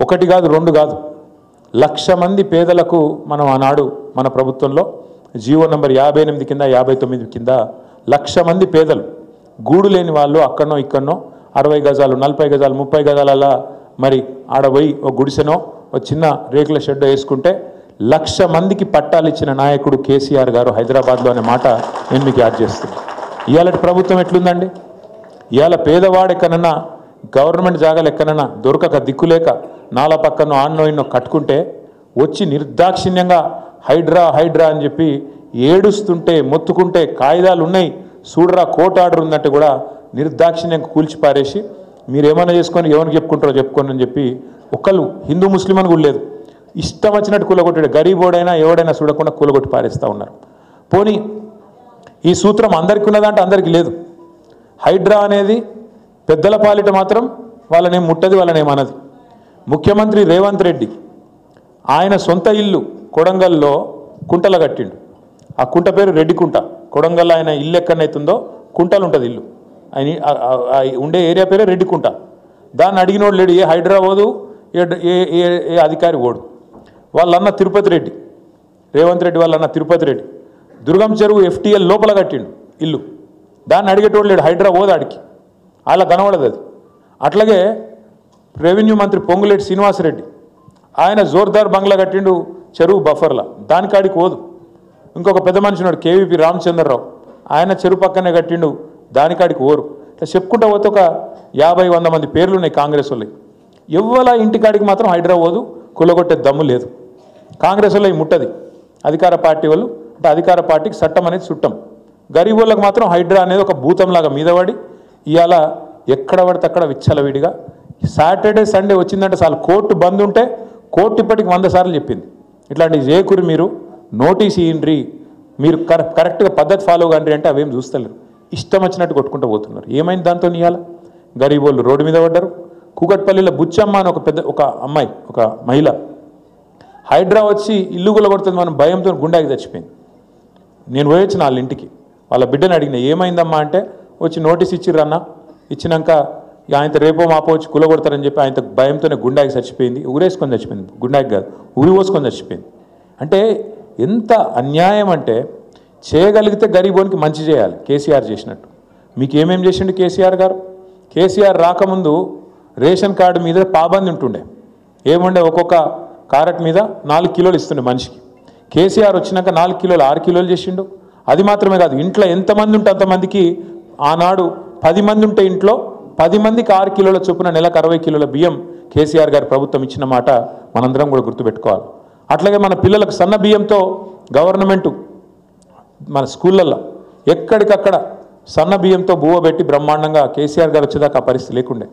ఒకటి కాదు రెండు కాదు 1,00,000 మంది పేదలకు మనం ఆనాడు మన ప్రభుత్వంలో జీవో నంబర్ 58 కింద 59 కింద 1,00,000 మంది పేదలు గూడు లేని వాళ్ళు అక్కడనో ఇక్కడనో 60 గజాలు 40 గజాలు 30 గజాల మరి ఆడపోయి ఒక గుడిసెనో ఒక చిన్న రేకుల షెడ్ వేసుకుంటే 1,00,000 మందికి పట్టాలు ఇచ్చిన నాయకుడు కేసీఆర్ గారు హైదరాబాద్లో అనే మాట నేను మీకు యాడ్ చేస్తున్నాను. ఇవాళ ప్రభుత్వం ఎట్లుందండి? ఇవాళ పేదవాడు ఎక్కడన్నా గవర్నమెంట్ జాగాలు ఎక్కడన్నా దొరకక దిక్కులేక నాలా పక్కనో ఆన్నో ఇన్నో కట్టుకుంటే వచ్చి నిర్దాక్షిణ్యంగా హైడ్రా హైడ్రా అని చెప్పి ఏడుస్తుంటే మొత్తుకుంటే కాయిదాలు ఉన్నాయి చూడరా కోర్టు ఆర్డర్ ఉందంటే కూడా నిర్దాక్షిణ్యంగా కూల్చిపారేసి మీరేమైనా చేసుకొని ఎవరికి చెప్పుకుంటారో చెప్పుకోండి అని చెప్పి ఒకళ్ళు హిందూ ముస్లిం అని కూడా లేదు, ఇష్టం వచ్చినట్టు కూలగొట్టాడు. గరీబోడైనా ఎవడైనా చూడకుండా కూలగొట్టి పారేస్తూ ఉన్నారు. పోనీ ఈ సూత్రం అందరికీ ఉన్నదంటే అందరికీ లేదు. హైడ్రా అనేది పెద్దల పాలిట మాత్రం వాళ్ళనేం ముట్టది, వాళ్ళనేమన్నది. ముఖ్యమంత్రి రేవంత్ రెడ్డి ఆయన సొంత ఇల్లు కొడంగల్లో కుంటల కట్టిండు. ఆ కుంట పేరు రెడ్డి కుంట. కొడంగల్లో ఆయన ఇల్లు ఎక్కడైతుందో కుంటలు ఉంటుంది ఇల్లు, ఆయన ఉండే ఏరియా పేరే రెడ్డి కుంట. దాన్ని అడిగినోడు లేడు, ఏ హైడ్రా పోదు, ఏ అధికారి ఓడు. వాళ్ళన్న తిరుపతి రెడ్డి, రేవంత్ రెడ్డి వాళ్ళన్న తిరుపతి రెడ్డి దుర్గం చెరువు FTL లోపల కట్టిండు ఇల్లు. దాన్ని అడిగేటోడు లేడు, హైడ్రా పోదు ఆడికి, అలా కనబడదు అది. అట్లాగే రెవెన్యూ మంత్రి పొంగులేటి శ్రీనివాసరెడ్డి ఆయన జోర్దార్ బంగ్లా కట్టిండు చెరువు బఫర్లా, దానికాడికి పోదు. ఇంకొక పెద్ద మనిషి ఉన్నాడు KVP రామచంద్రరావు, ఆయన చెరువు పక్కనే కట్టిండు, దానికాడికి ఓరు. ఇట్లా చెప్పుకుంటా పోతే ఒక 50-100 మంది పేర్లు ఉన్నాయి కాంగ్రెస్ వాళ్ళకి. ఎవ్వల ఇంటికాడికి మాత్రం హైడ్రా పోదు, కులగొట్టే దమ్ము లేదు. కాంగ్రెస్ వాళ్ళకి ముట్టది. అధికార పార్టీ వాళ్ళు అంటే అధికార పార్టీకి చట్టం అనేది చుట్టం. గరీబ్ వాళ్ళకి మాత్రం హైడ్రా అనేది ఒక భూతంలాగా మీదపడి ఇవాళ ఎక్కడ పడితే అక్కడ విచ్చలవిడిగా సాటర్డే సండే వచ్చిందంటే చాలు కోర్టు బంద్ ఉంటే కోర్టు ఇప్పటికి 100 సార్లు చెప్పింది ఇట్లాంటివి చేయకూరి, మీరు నోటీస్ ఇయ్యండి, మీరు కరెక్ట్గా పద్ధతి ఫాలో కండి అంటే అవేం చూస్తలేరు, ఇష్టం వచ్చినట్టు కొట్టుకుంటూ పోతున్నారు. ఏమైంది దాంతో ఇవాళ? గరీబ్ వాళ్ళు రోడ్డు మీద పడ్డారు. కూకట్పల్లిలో బుచ్చమ్మ అని ఒక అమ్మాయి, ఒక మహిళ హైడ్రా వచ్చి ఇల్లు గుల్లగొడుతుంది మనం భయంతో గుండాకి చచ్చిపోయింది. నేను పోయొచ్చిన వాళ్ళ ఇంటికి, వాళ్ళ బిడ్డని అడిగిన ఏమైందమ్మా అంటే వచ్చి నోటీస్ ఇచ్చిర్రన్న, ఇచ్చినాక ఆయనతో రేపో మాపో వచ్చి కులగొడతారని చెప్పి ఆయనతో భయంతోనే గుండాకి చచ్చిపోయింది. ఊరేసుకొని చచ్చిపోయింది, గుండాకి కాదు ఊరి పోసుకొని చచ్చిపోయింది. అంటే ఎంత అన్యాయం అంటే చేయగలిగితే గరీబోనికి మంచి చేయాలి, కేసీఆర్ చేసినట్టు. మీకు ఏమేమి చేసిండు కేసీఆర్ గారు? కేసీఆర్ రాకముందు రేషన్ కార్డు మీద పాబంది ఉంటుండే. ఏముండే, ఒక్కొక్క కారెట్ మీద 4 కిలోలు ఇస్తుండే మనిషికి. కేసీఆర్ వచ్చినాక 4 కిలోలు 6 కిలోలు చేసిండు. అది మాత్రమే కాదు, ఇంట్లో ఎంతమంది ఉంటే అంతమందికి ఆనాడు 10 మంది ఉంటే ఇంట్లో 10 మందికి 6 కిలోల చొప్పున నెలకు 60 కిలోల బియ్యం కేసీఆర్ గారి ప్రభుత్వం ఇచ్చిన మాట మనందరం కూడా గుర్తుపెట్టుకోవాలి. అట్లాగే మన పిల్లలకు సన్న బియ్యంతో గవర్నమెంటు మన స్కూళ్ళల్లో ఎక్కడికక్కడ సన్న బియ్యంతో బువ్వ పెట్టి బ్రహ్మాండంగా కేసీఆర్ గారు వచ్చేదాకా ఆ పరిస్థితి లేకుండే.